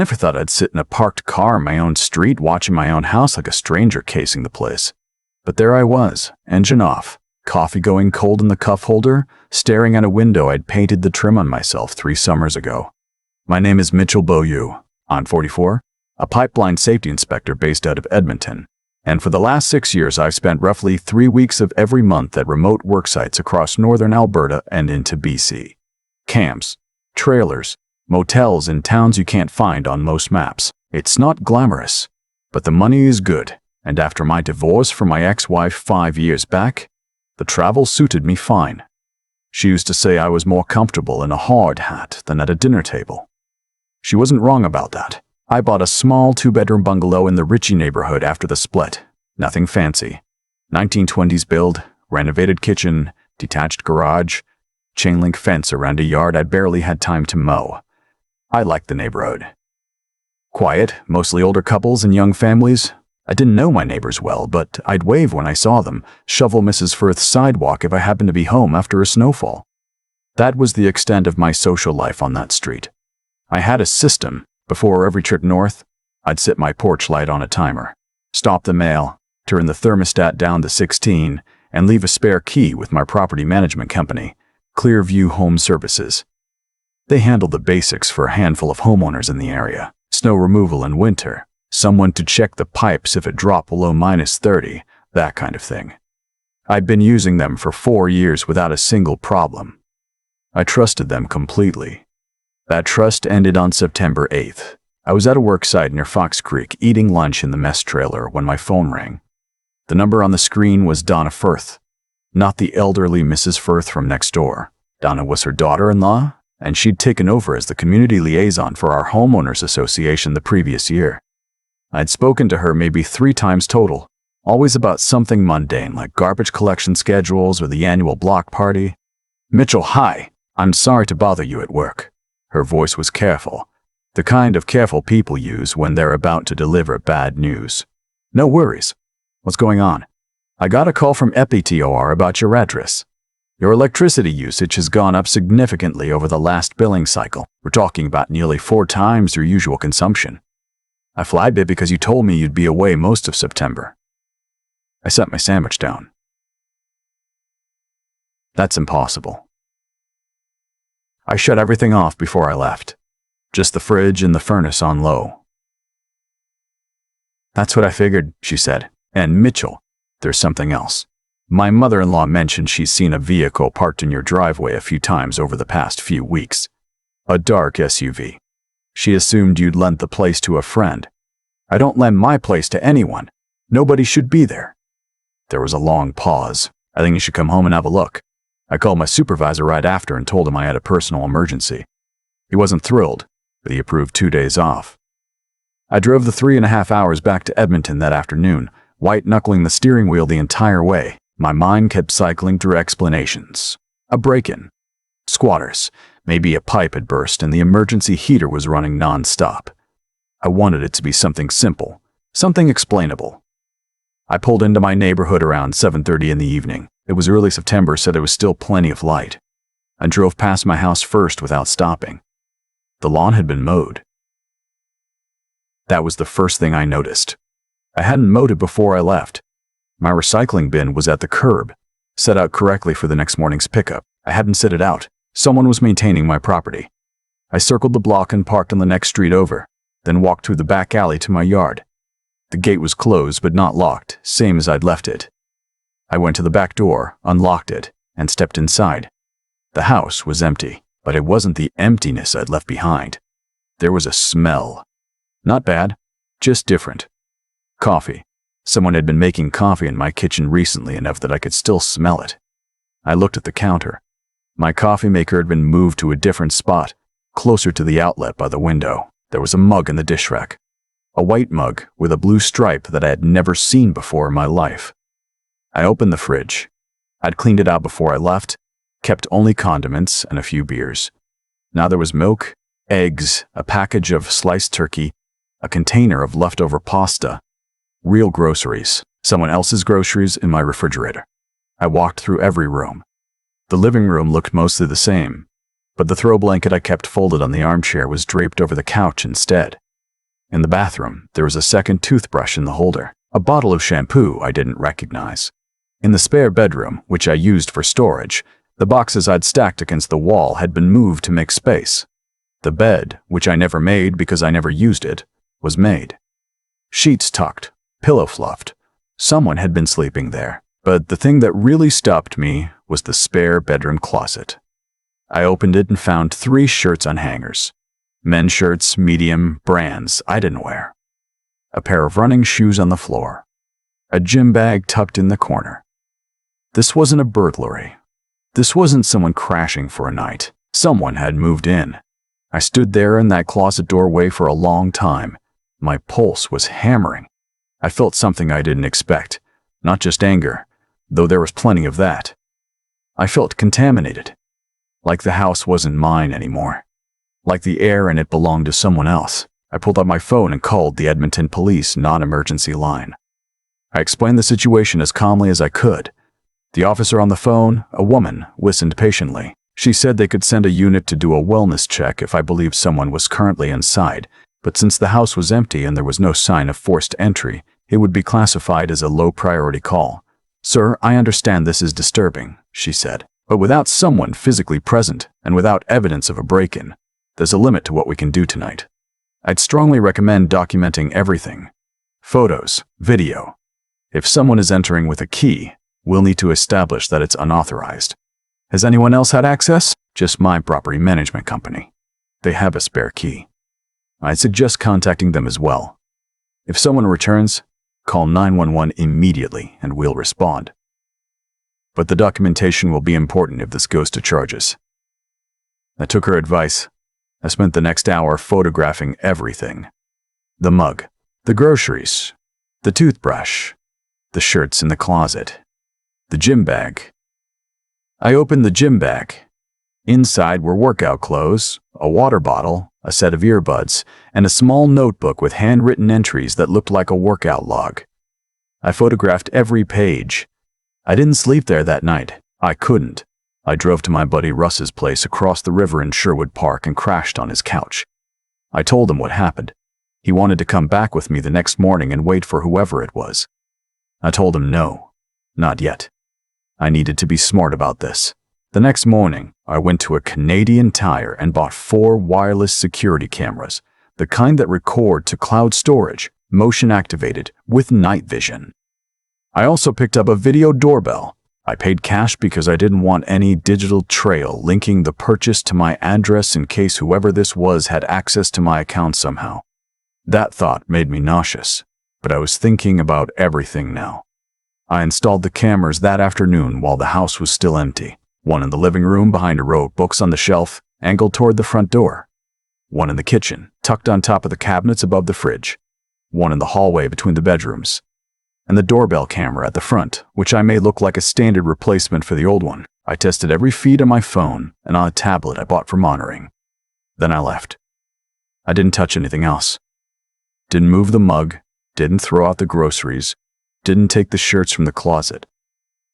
Never thought I'd sit in a parked car in my own street watching my own house like a stranger casing the place. But there I was, engine off, coffee going cold in the cup holder, staring at a window I'd painted the trim on myself 3 summers ago. My name is Mitchell Beaulieu. I'm 44, a pipeline safety inspector based out of Edmonton. And for the last 6 years, I've spent roughly 3 weeks of every month at remote worksites across northern Alberta and into BC. Camps, trailers, motels in towns you can't find on most maps. It's not glamorous, but the money is good. And after my divorce from my ex-wife 5 years back, the travel suited me fine. She used to say I was more comfortable in a hard hat than at a dinner table. She wasn't wrong about that. I bought a small 2-bedroom bungalow in the Ritchie neighborhood after the split. Nothing fancy. 1920s build, renovated kitchen, detached garage, chain-link fence around a yard I barely had time to mow. I liked the neighborhood. Quiet, mostly older couples and young families. I didn't know my neighbors well, but I'd wave when I saw them, shovel Mrs. Firth's sidewalk if I happened to be home after a snowfall. That was the extent of my social life on that street. I had a system. Before every trip north, I'd set my porch light on a timer, stop the mail, turn the thermostat down to 16, and leave a spare key with my property management company, Clearview Home Services. They handled the basics for a handful of homeowners in the area: snow removal in winter, someone to check the pipes if it dropped below -30, that kind of thing. I'd been using them for 4 years without a single problem. I trusted them completely. That trust ended on September 8th. I was at a work site near Fox Creek eating lunch in the mess trailer when my phone rang. The number on the screen was Donna Firth, not the elderly Mrs. Firth from next door. Donna was her daughter-in-law, and she'd taken over as the community liaison for our homeowners association the previous year. I'd spoken to her maybe 3 times total, always about something mundane like garbage collection schedules or the annual block party. "Mitchell, hi. I'm sorry to bother you at work." Her voice was careful, the kind of careful people use when they're about to deliver bad news. "No worries. What's going on?" "I got a call from EPTOR about your address. Your electricity usage has gone up significantly over the last billing cycle. We're talking about nearly 4 times your usual consumption. I flagged it because you told me you'd be away most of September." I set my sandwich down. "That's impossible." I shut everything off before I left. Just the fridge and the furnace on low. "That's what I figured," she said. "And Mitchell, there's something else. My mother-in-law mentioned she's seen a vehicle parked in your driveway a few times over the past few weeks. A dark SUV. She assumed you'd lent the place to a friend. I don't lend my place to anyone. Nobody should be there." There was a long pause. "I think you should come home and have a look." I called my supervisor right after and told him I had a personal emergency. He wasn't thrilled, but he approved 2 days off. I drove the 3.5 hours back to Edmonton that afternoon, white-knuckling the steering wheel the entire way. My mind kept cycling through explanations. A break-in. Squatters. Maybe a pipe had burst and the emergency heater was running non-stop. I wanted it to be something simple, something explainable. I pulled into my neighborhood around 7:30 in the evening. It was early September, so there was still plenty of light. I drove past my house first without stopping. The lawn had been mowed. That was the first thing I noticed. I hadn't mowed it before I left. My recycling bin was at the curb, set out correctly for the next morning's pickup. I hadn't set it out. Someone was maintaining my property. I circled the block and parked on the next street over, then walked through the back alley to my yard. The gate was closed but not locked, same as I'd left it. I went to the back door, unlocked it, and stepped inside. The house was empty, but it wasn't the emptiness I'd left behind. There was a smell. Not bad, just different. Coffee. Someone had been making coffee in my kitchen recently enough that I could still smell it. I looked at the counter. My coffee maker had been moved to a different spot, closer to the outlet by the window. There was a mug in the dish rack. A white mug with a blue stripe that I had never seen before in my life. I opened the fridge. I'd cleaned it out before I left, kept only condiments and a few beers. Now there was milk, eggs, a package of sliced turkey, a container of leftover pasta, real groceries, someone else's groceries in my refrigerator. I walked through every room. The living room looked mostly the same, but the throw blanket I kept folded on the armchair was draped over the couch instead. In the bathroom, there was a second toothbrush in the holder, a bottle of shampoo I didn't recognize. In the spare bedroom, which I used for storage, the boxes I'd stacked against the wall had been moved to make space. The bed, which I never made because I never used it, was made. Sheets tucked, pillow fluffed. Someone had been sleeping there. But the thing that really stopped me was the spare bedroom closet. I opened it and found 3 shirts on hangers. Men's shirts, medium, brands I didn't wear. A pair of running shoes on the floor. A gym bag tucked in the corner. This wasn't a burglary. This wasn't someone crashing for a night. Someone had moved in. I stood there in that closet doorway for a long time. My pulse was hammering. I felt something I didn't expect. Not just anger, though there was plenty of that. I felt contaminated. Like the house wasn't mine anymore. Like the air in it belonged to someone else. I pulled out my phone and called the Edmonton Police non-emergency line. I explained the situation as calmly as I could. The officer on the phone, a woman, listened patiently. She said they could send a unit to do a wellness check if I believed someone was currently inside, but since the house was empty and there was no sign of forced entry, it would be classified as a low-priority call. "Sir, I understand this is disturbing," she said, "but without someone physically present and without evidence of a break-in, there's a limit to what we can do tonight. I'd strongly recommend documenting everything. Photos, video. If someone is entering with a key, we'll need to establish that it's unauthorized. Has anyone else had access? Just my property management company. They have a spare key. I'd suggest contacting them as well. If someone returns, call 911 immediately and we'll respond. But the documentation will be important if this goes to charges." I took her advice. I spent the next hour photographing everything. The mug, the groceries, the toothbrush, the shirts in the closet, the gym bag. I opened the gym bag. Inside were workout clothes, a water bottle, a set of earbuds, and a small notebook with handwritten entries that looked like a workout log. I photographed every page. I didn't sleep there that night. I couldn't. I drove to my buddy Russ's place across the river in Sherwood Park and crashed on his couch. I told him what happened. He wanted to come back with me the next morning and wait for whoever it was. I told him no, not yet. I needed to be smart about this. The next morning, I went to a Canadian Tire and bought 4 wireless security cameras, the kind that record to cloud storage, motion activated, with night vision. I also picked up a video doorbell. I paid cash because I didn't want any digital trail linking the purchase to my address in case whoever this was had access to my account somehow. That thought made me nauseous, but I was thinking about everything now. I installed the cameras that afternoon while the house was still empty. One in the living room behind a row of books on the shelf, angled toward the front door. One in the kitchen, tucked on top of the cabinets above the fridge. One in the hallway between the bedrooms. And the doorbell camera at the front, which I made look like a standard replacement for the old one. I tested every feed on my phone and on a tablet I bought for monitoring. Then I left. I didn't touch anything else. Didn't move the mug, didn't throw out the groceries, didn't take the shirts from the closet.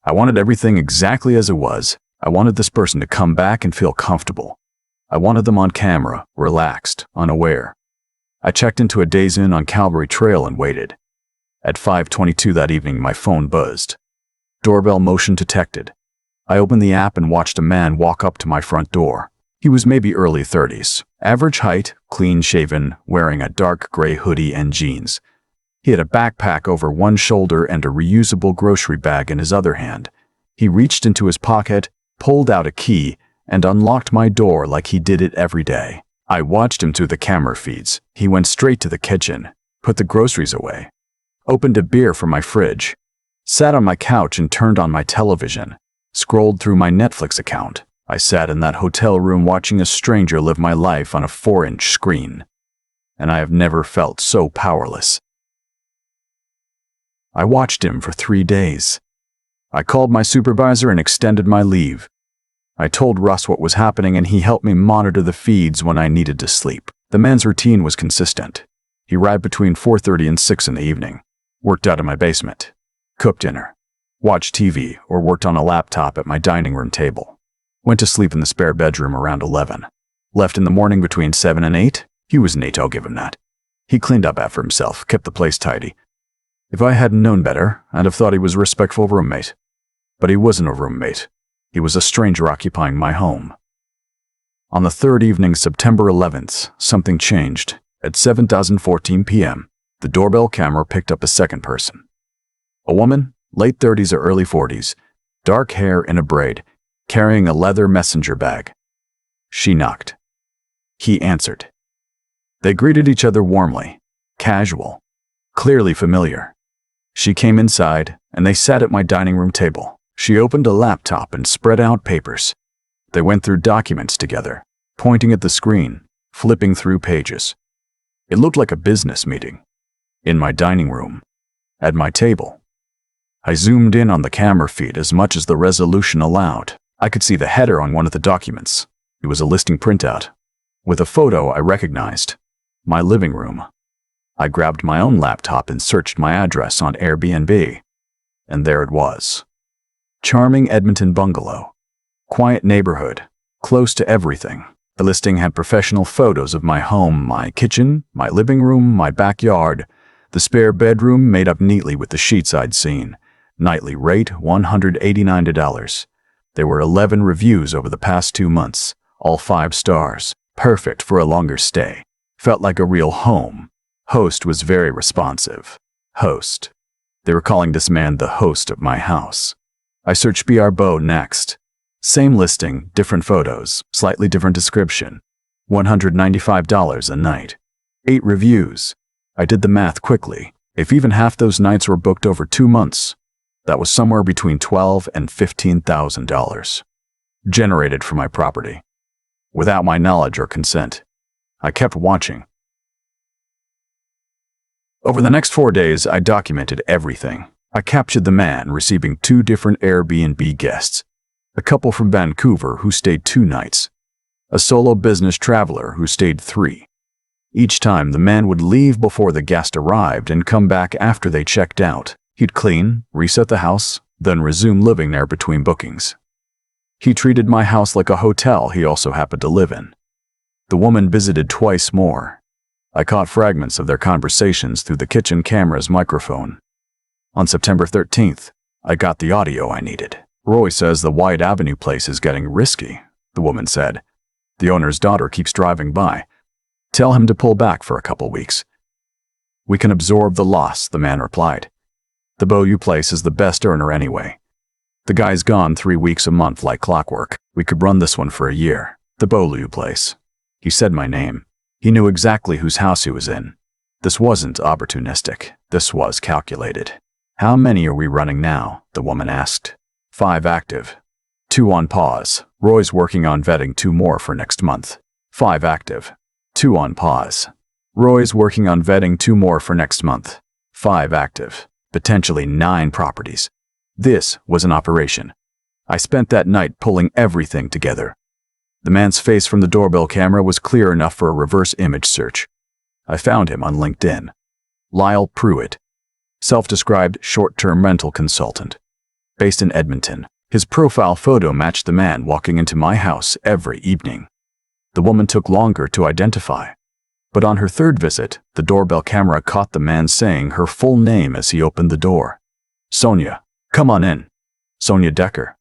I wanted everything exactly as it was. I wanted this person to come back and feel comfortable. I wanted them on camera, relaxed, unaware. I checked into a Days Inn on Calvary Trail and waited. At 5:22 that evening, my phone buzzed. Doorbell motion detected. I opened the app and watched a man walk up to my front door. He was maybe early 30s, average height, clean-shaven, wearing a dark gray hoodie and jeans. He had a backpack over one shoulder and a reusable grocery bag in his other hand. He reached into his pocket, pulled out a key, and unlocked my door like he did it every day. I watched him through the camera feeds. He went straight to the kitchen, put the groceries away, opened a beer from my fridge, sat on my couch and turned on my television, scrolled through my Netflix account. I sat in that hotel room watching a stranger live my life on a 4-inch screen. And I have never felt so powerless. I watched him for 3 days. I called my supervisor and extended my leave. I told Russ what was happening and he helped me monitor the feeds when I needed to sleep. The man's routine was consistent. He arrived between 4:30 and 6 in the evening, worked out in my basement, cooked dinner, watched TV or worked on a laptop at my dining room table, went to sleep in the spare bedroom around 11, left in the morning between 7 and 8. He was neat, I'll give him that. He cleaned up after himself, kept the place tidy. If I hadn't known better, I'd have thought he was a respectful roommate. But he wasn't a roommate. He was a stranger occupying my home. On the third evening, September 11th, something changed. At 7:14 p.m., the doorbell camera picked up a second person. A woman, late 30s or early 40s, dark hair in a braid, carrying a leather messenger bag. She knocked. He answered. They greeted each other warmly, casual, clearly familiar. She came inside, and they sat at my dining room table. She opened a laptop and spread out papers. They went through documents together, pointing at the screen, flipping through pages. It looked like a business meeting. In my dining room, at my table. I zoomed in on the camera feed as much as the resolution allowed. I could see the header on one of the documents. It was a listing printout, with a photo I recognized. My living room. I grabbed my own laptop and searched my address on Airbnb. And there it was. Charming Edmonton bungalow. Quiet neighborhood. Close to everything. The listing had professional photos of my home, my kitchen, my living room, my backyard, the spare bedroom made up neatly with the sheets I'd seen. Nightly rate, $189. There were 11 reviews over the past 2 months, all 5 stars. Perfect for a longer stay. Felt like a real home. Host was very responsive. Host. They were calling this man the host of my house. I searched VRBO next. Same listing, different photos, slightly different description. $195 a night. 8 reviews. I did the math quickly. If even half those nights were booked over 2 months, that was somewhere between $12,000 and $15,000. Generated for my property. Without my knowledge or consent. I kept watching. Over the next 4 days, I documented everything. I captured the man receiving 2 different Airbnb guests. A couple from Vancouver who stayed 2 nights. A solo business traveler who stayed 3. Each time, the man would leave before the guest arrived and come back after they checked out. He'd clean, reset the house, then resume living there between bookings. He treated my house like a hotel he also happened to live in. The woman visited twice more. I caught fragments of their conversations through the kitchen camera's microphone. On September 13th, I got the audio I needed. Roy says the White Avenue place is getting risky, the woman said. The owner's daughter keeps driving by. Tell him to pull back for a couple weeks. We can absorb the loss, the man replied. The Beaulieu place is the best earner anyway. The guy's gone 3 weeks a month like clockwork. We could run this one for a year. The Beaulieu place. He said my name. He knew exactly whose house he was in. This wasn't opportunistic. This was calculated. How many are we running now? The woman asked. 5 active. 2 on pause. Roy's working on vetting 2 more for next month. 5 active. 2 on pause. Roy's working on vetting 2 more for next month. 5 active. Potentially 9 properties. This was an operation. I spent that night pulling everything together. The man's face from the doorbell camera was clear enough for a reverse image search. I found him on LinkedIn. Lyle Pruitt. Self-described short-term rental consultant. Based in Edmonton. His profile photo matched the man walking into my house every evening. The woman took longer to identify. But on her 3rd visit, the doorbell camera caught the man saying her full name as he opened the door. Sonia, come on in. Sonia Decker.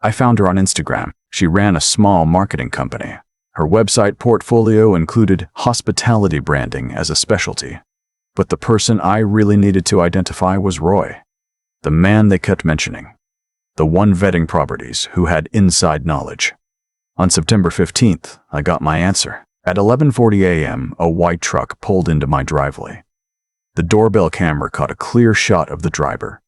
I found her on Instagram. She ran a small marketing company. Her website portfolio included hospitality branding as a specialty. But the person I really needed to identify was Roy. The man they kept mentioning. The one vetting properties who had inside knowledge. On September 15th, I got my answer. At 11:40 a.m., a white truck pulled into my driveway. The doorbell camera caught a clear shot of the driver.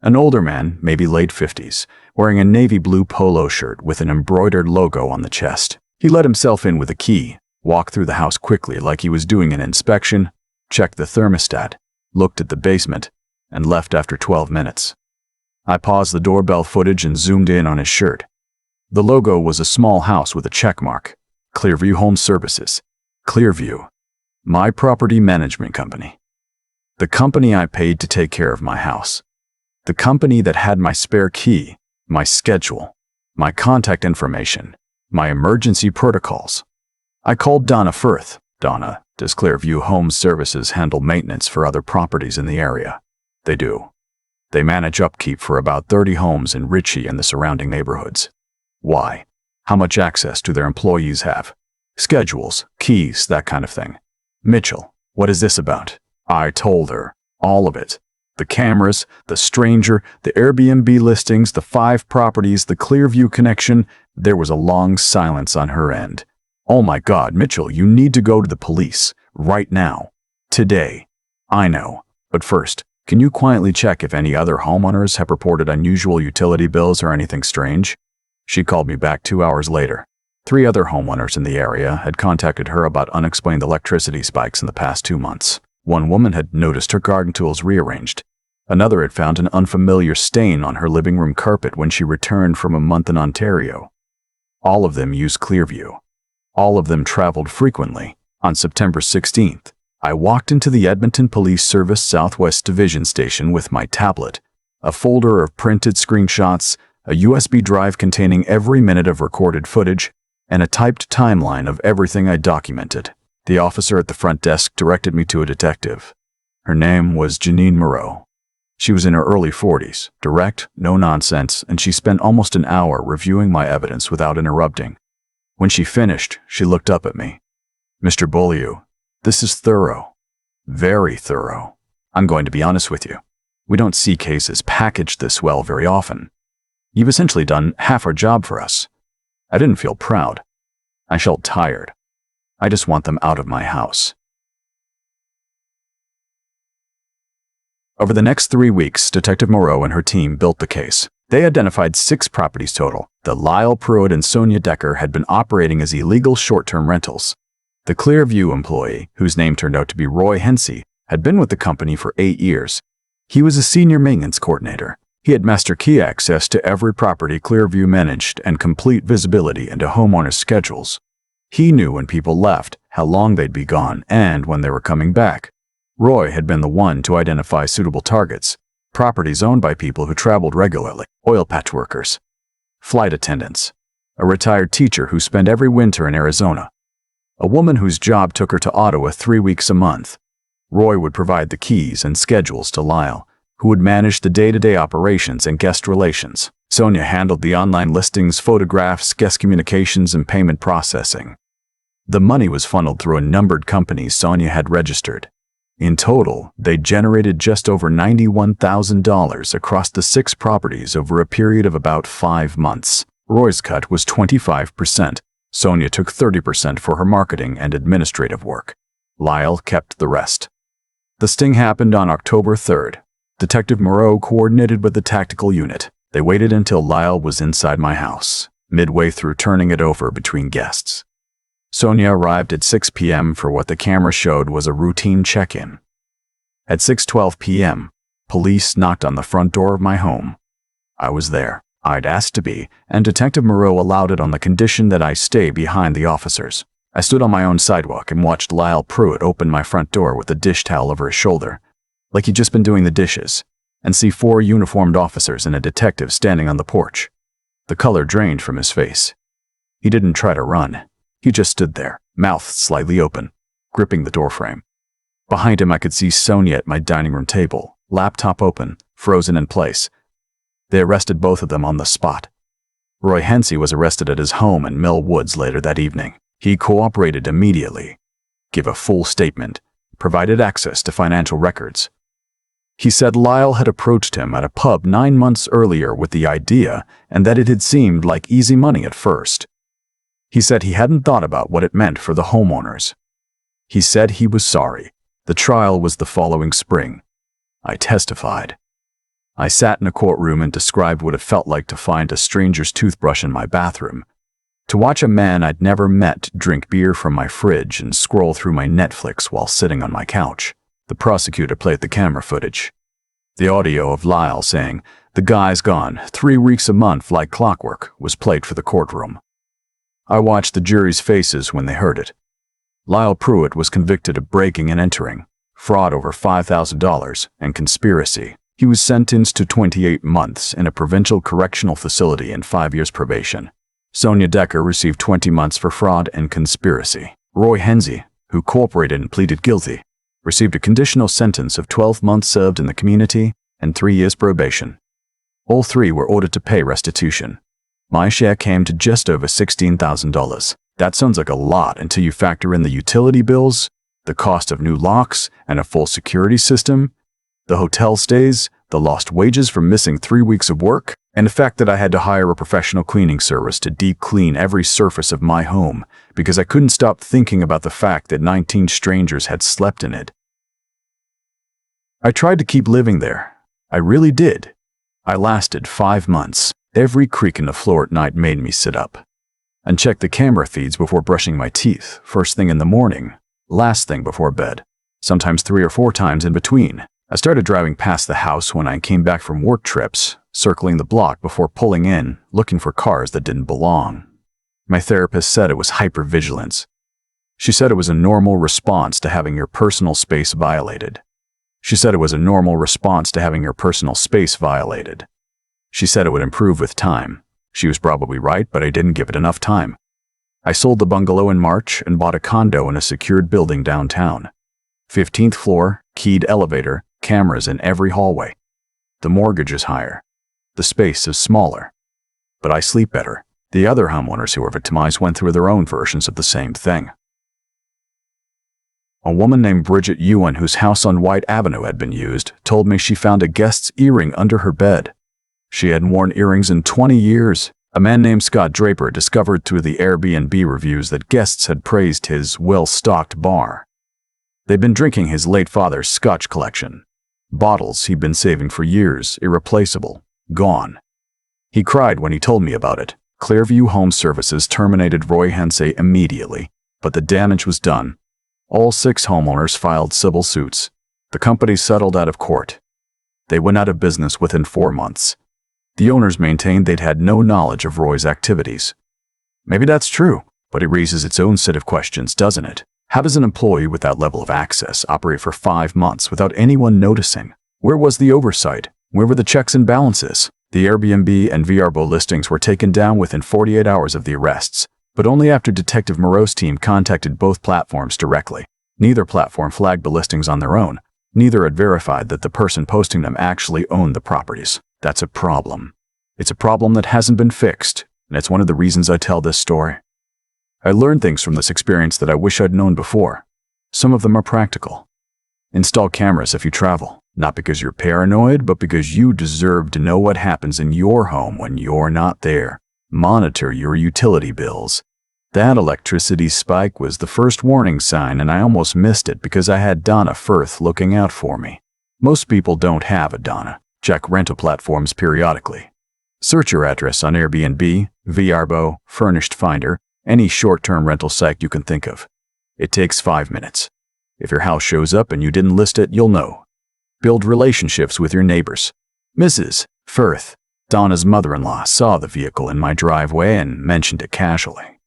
An older man, maybe late 50s, wearing a navy blue polo shirt with an embroidered logo on the chest. He let himself in with a key, walked through the house quickly like he was doing an inspection, checked the thermostat, looked at the basement, and left after 12 minutes. I paused the doorbell footage and zoomed in on his shirt. The logo was a small house with a check mark. Clearview Home Services. Clearview. My property management company. The company I paid to take care of my house. The company that had my spare key, my schedule, my contact information, my emergency protocols. I called Donna Firth. Donna, Does Clearview Home Services handle maintenance for other properties in the area? They do. They manage upkeep for about 30 homes in Ritchie and the surrounding neighborhoods. Why? How much access do their employees have? Schedules, keys, that kind of thing. Mitchell, what is this about? I told her. All of it. The cameras, the stranger, the Airbnb listings, the 5 properties, the Clearview connection. There was a long silence on her end. Oh my God, Mitchell, you need to go to the police. Right now. Today. I know. But first, can you quietly check if any other homeowners have reported unusual utility bills or anything strange? She called me back 2 hours later. 3 other homeowners in the area had contacted her about unexplained electricity spikes in the past 2 months. One woman had noticed her garden tools rearranged. Another had found an unfamiliar stain on her living room carpet when she returned from a month in Ontario. All of them used Clearview. All of them traveled frequently. On September 16th, I walked into the Edmonton Police Service Southwest Division Station with my tablet, a folder of printed screenshots, a USB drive containing every minute of recorded footage, and a typed timeline of everything I documented. The officer at the front desk directed me to a detective. Her name was Janine Moreau. She was in her early 40s, direct, no nonsense, and she spent almost an hour reviewing my evidence without interrupting. When she finished, she looked up at me. Mr. Beaulieu, this is thorough. Very thorough. I'm going to be honest with you. We don't see cases packaged this well very often. You've essentially done half our job for us. I didn't feel proud. I felt tired. I just want them out of my house. Over the next 3 weeks, Detective Moreau and her team built the case. They identified 6 properties total. The Lyle Pruitt and Sonia Decker had been operating as illegal short-term rentals. The Clearview employee, whose name turned out to be Roy Hensey, had been with the company for 8 years. He was a senior maintenance coordinator. He had master key access to every property Clearview managed and complete visibility into homeowners' schedules. He knew when people left, how long they'd be gone, and when they were coming back. Roy had been the one to identify suitable targets, properties owned by people who traveled regularly, oil patch workers, flight attendants, a retired teacher who spent every winter in Arizona, a woman whose job took her to Ottawa 3 weeks a month. Roy would provide the keys and schedules to Lyle, who would manage the day-to-day operations and guest relations. Sonia handled the online listings, photographs, guest communications, and payment processing. The money was funneled through a numbered companies Sonia had registered. In total, they generated just over $91,000 across the 6 properties over a period of about 5 months. Roy's cut was 25%. Sonia took 30% for her marketing and administrative work. Lyle kept the rest. The sting happened on October 3rd. Detective Moreau coordinated with the tactical unit. They waited until Lyle was inside my house, midway through turning it over between guests. Sonia arrived at 6 p.m. for what the camera showed was a routine check-in. At 6:12 p.m., police knocked on the front door of my home. I was there. I'd asked to be, and Detective Moreau allowed it on the condition that I stay behind the officers. I stood on my own sidewalk and watched Lyle Pruitt open my front door with a dish towel over his shoulder, like he'd just been doing the dishes, and see 4 uniformed officers and a detective standing on the porch. The color drained from his face. He didn't try to run. He just stood there, mouth slightly open, gripping the doorframe. Behind him I could see Sonia at my dining room table, laptop open, frozen in place. They arrested both of them on the spot. Roy Hensey was arrested at his home in Mill Woods later that evening. He cooperated immediately, gave a full statement, provided access to financial records. He said Lyle had approached him at a pub 9 months earlier with the idea and that it had seemed like easy money at first. He said he hadn't thought about what it meant for the homeowners. He said he was sorry. The trial was the following spring. I testified. I sat in a courtroom and described what it felt like to find a stranger's toothbrush in my bathroom, to watch a man I'd never met drink beer from my fridge and scroll through my Netflix while sitting on my couch. The prosecutor played the camera footage. The audio of Lyle saying, "The guy's gone, 3 weeks a month like clockwork," was played for the courtroom. I watched the jury's faces when they heard it. Lyle Pruitt was convicted of breaking and entering, fraud over $5,000, and conspiracy. He was sentenced to 28 months in a provincial correctional facility and 5 years probation. Sonia Decker received 20 months for fraud and conspiracy. Roy Hensey, who cooperated and pleaded guilty, received a conditional sentence of 12 months served in the community and 3 years probation. All 3 were ordered to pay restitution. My share came to just over $16,000. That sounds like a lot until you factor in the utility bills, the cost of new locks and a full security system, the hotel stays, the lost wages from missing 3 weeks of work, and the fact that I had to hire a professional cleaning service to deep clean every surface of my home because I couldn't stop thinking about the fact that 19 strangers had slept in it. I tried to keep living there. I really did. I lasted 5 months. Every creak in the floor at night made me sit up and check the camera feeds before brushing my teeth, first thing in the morning, last thing before bed, sometimes 3 or 4 times in between. I started driving past the house when I came back from work trips, circling the block before pulling in, looking for cars that didn't belong. My therapist said it was hypervigilance. She said it was a normal response to having your personal space violated. She said it was a normal response to having your personal space violated. She said it would improve with time. She was probably right, but I didn't give it enough time. I sold the bungalow in March and bought a condo in a secured building downtown. 15th floor, keyed elevator, cameras in every hallway. The mortgage is higher. The space is smaller. But I sleep better. The other homeowners who were victimized went through their own versions of the same thing. A woman named Bridget Ewan, whose house on White Avenue had been used, told me she found a guest's earring under her bed. She hadn't worn earrings in 20 years. A man named Scott Draper discovered through the Airbnb reviews that guests had praised his well-stocked bar. They'd been drinking his late father's Scotch collection. Bottles he'd been saving for years, irreplaceable, gone. He cried when he told me about it. Clearview Home Services terminated Roy Hensey immediately, but the damage was done. All 6 homeowners filed civil suits. The company settled out of court. They went out of business within 4 months. The owners maintained they'd had no knowledge of Roy's activities. Maybe that's true, but it raises its own set of questions, doesn't it? How does an employee with that level of access operate for 5 months without anyone noticing? Where was the oversight? Where were the checks and balances? The Airbnb and VRBO listings were taken down within 48 hours of the arrests, but only after Detective Moreau's team contacted both platforms directly. Neither platform flagged the listings on their own. Neither had verified that the person posting them actually owned the properties. That's a problem. It's a problem that hasn't been fixed, and it's one of the reasons I tell this story. I learned things from this experience that I wish I'd known before. Some of them are practical. Install cameras if you travel, not because you're paranoid, but because you deserve to know what happens in your home when you're not there. Monitor your utility bills. That electricity spike was the first warning sign, and I almost missed it because I had Donna Firth looking out for me. Most people don't have a Donna. Check rental platforms periodically. Search your address on Airbnb, VRBO, Furnished Finder, any short-term rental site you can think of. It takes 5 minutes. If your house shows up and you didn't list it, you'll know. Build relationships with your neighbors. Mrs. Firth, Donna's mother-in-law, saw the vehicle in my driveway and mentioned it casually.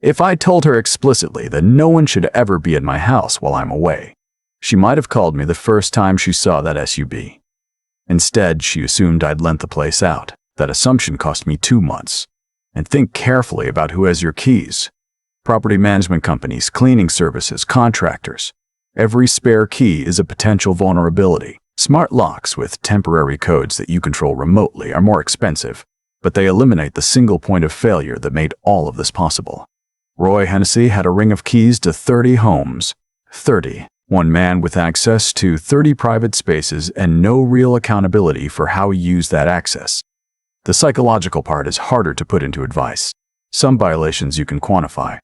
If I told her explicitly that no one should ever be at my house while I'm away, she might have called me the first time she saw that SUV. Instead, she assumed I'd lent the place out. That assumption cost me 2 months. And think carefully about who has your keys. Property management companies, cleaning services, contractors. Every spare key is a potential vulnerability. Smart locks with temporary codes that you control remotely are more expensive, but they eliminate the single point of failure that made all of this possible. Roy Hennessy had a ring of keys to 30 homes. 30. One man with access to 30 private spaces and no real accountability for how he used that access. The psychological part is harder to put into advice. Some violations you can quantify.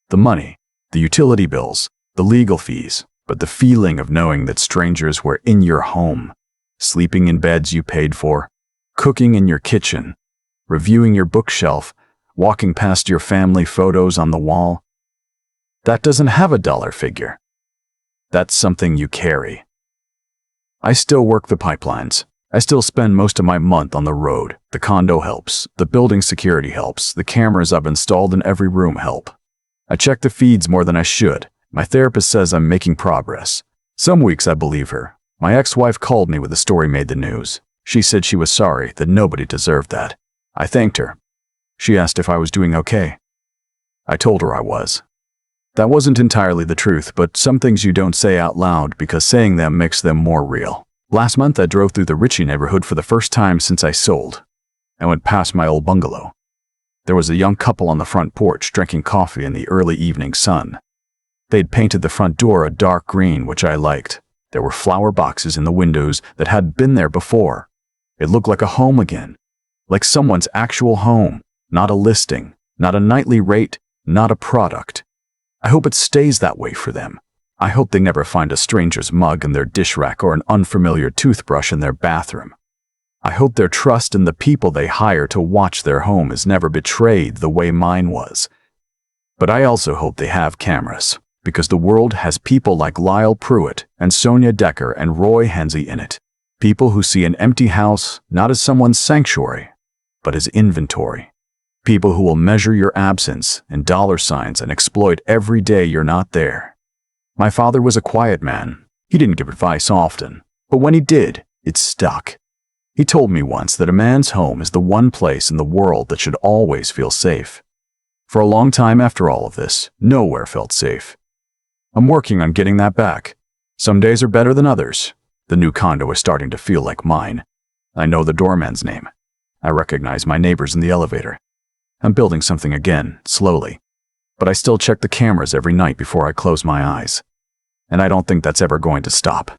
The money, the utility bills, the legal fees, but the feeling of knowing that strangers were in your home, sleeping in beds you paid for, cooking in your kitchen, reviewing your bookshelf, walking past your family photos on the wall. That doesn't have a dollar figure. That's something you carry. I still work the pipelines. I still spend most of my month on the road. The condo helps. The building security helps. The cameras I've installed in every room help. I check the feeds more than I should. My therapist says I'm making progress. Some weeks I believe her. My ex-wife called me when the story made the news. She said she was sorry, that nobody deserved that. I thanked her. She asked if I was doing okay. I told her I was. That wasn't entirely the truth, but some things you don't say out loud because saying them makes them more real. Last month, I drove through the Ritchie neighborhood for the first time since I sold. I went past my old bungalow. There was a young couple on the front porch drinking coffee in the early evening sun. They'd painted the front door a dark green, which I liked. There were flower boxes in the windows that had been there before. It looked like a home again, like someone's actual home, not a listing, not a nightly rate, not a product. I hope it stays that way for them. I hope they never find a stranger's mug in their dish rack or an unfamiliar toothbrush in their bathroom. I hope their trust in the people they hire to watch their home is never betrayed the way mine was. But I also hope they have cameras, because the world has people like Lyle Pruitt and Sonia Decker and Roy Henze in it. People who see an empty house not as someone's sanctuary, but as inventory. People who will measure your absence in dollar signs and exploit every day you're not there. My father was a quiet man. He didn't give advice often, but when he did, it stuck. He told me once that a man's home is the one place in the world that should always feel safe. For a long time after all of this, nowhere felt safe. I'm working on getting that back. Some days are better than others. The new condo is starting to feel like mine. I know the doorman's name. I recognize my neighbors in the elevator. I'm building something again, slowly. But I still check the cameras every night before I close my eyes. And I don't think that's ever going to stop.